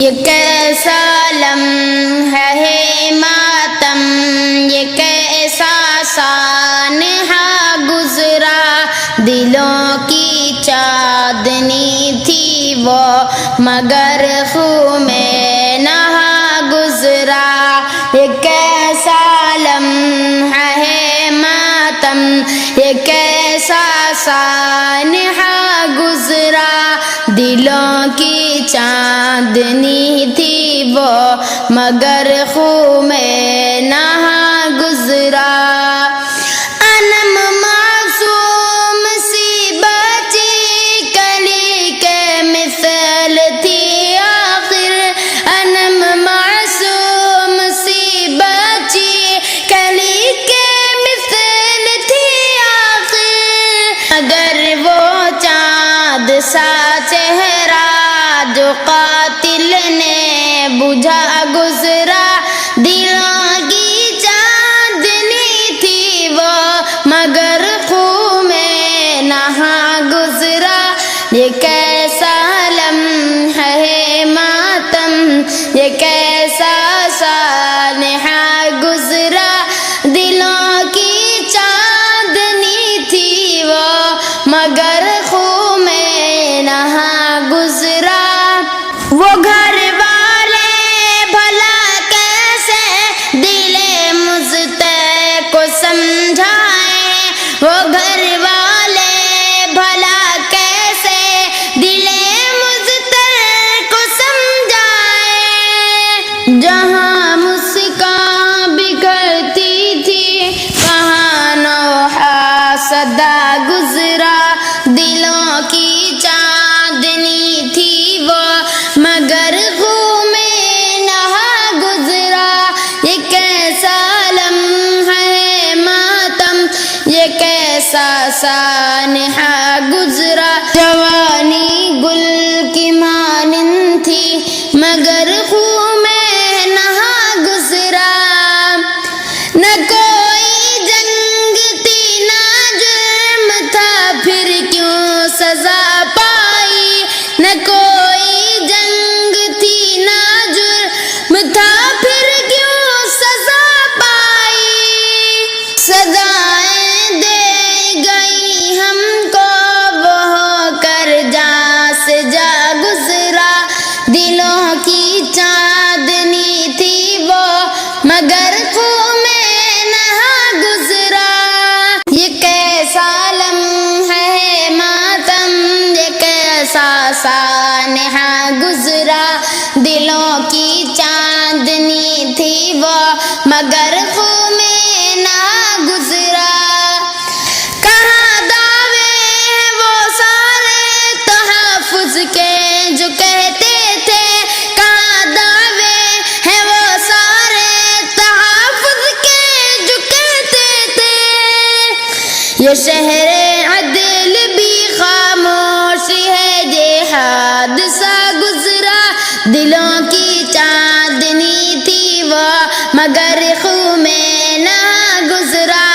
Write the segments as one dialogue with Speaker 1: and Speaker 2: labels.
Speaker 1: یہ کیسا لمحہ ہے ماتم، یہ کیسا سانحہ گزرا، دلوں کی چاندنی تھی وہ مگر خون میں نہا گزرا۔ یہ کیسا لمحہ ہے ماتم، یہ کیسا سانحہ گزرا، دلوں کی چاندنی تھی وہ مگر خون میں نہا گزرا۔ انم معصوم سی بچی کلی کے مثل تھی آخر، انم معصوم سی بچی کلی کے مثل تھی آخر، اگر وہ چاند سا چہرہ جو قاتل نے بجھا گزرا، دلوں کی چاندنی تھی وہ مگر خون میں نہا گزرا۔ یہ کیسا لمحہ ہے ماتم، یہ کیسا سانحہ گزرا، دلوں کی چاندنی تھی وہ مگر خون میں نہا گزرا۔ وہ گھر والے بھلا کیسے دل مضطر کو سمجھائیں، وہ گھر والے بھلا کیسے دل مضطر کو سمجھائیں، جہاں مسکان بکھرتی تھی کہاں نوحہ صدا گزرا، دلوں کی چاندنی تھی وہ مگر خون میں نہا گزرا۔ یہ کیسا لمحہ ہے ماتم، یہ کیسا سانحہ گزرا، جوانی گل کی مانند تھی مگر خون میں نہا گزرا۔ نہ کوئی جنگ تھی نہ جرم تھا پھر کیوں سزا پائی، نہ کوئی جنگ تھی نہ جرم تھا پھر کیوں سزا پائی، سزائیں دے گئی ہم کو وہ ہو کر جاں سے جا گزرا، دلوں کی چاندنی تھی وہ مگر خون میں نہا گزرا۔ یہ کیسا لمحہ ہے ماتم، یہ کیسا سانحہ گزرا، دلوں کی چاندنی تھی وہ مگر خون میں نہا گزرا۔ کہاں دعوے ہیں وہ سارے تحفظ کے جو کہتے تھے، کہاں دعوے ہیں وہ سارے تحفظ کے جو کہتے تھے، یہ شہر عدل بھی خاموش ہے، یہ حادثہ گزرا، دلوں کی چاندنی تھی وہ مگر خون میں نہا گزرا،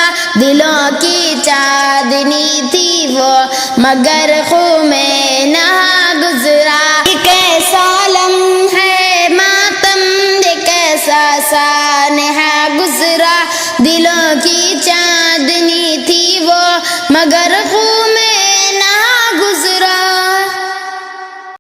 Speaker 1: دلوں کی چاندنی تھی وہ مگر خون میں نہا گزرا۔ یہ کیسا لمحہ ہے ماتم، یہ کیسا سانحہ گزرا، دلوں کی چاندنی تھی وہ مگر خون میں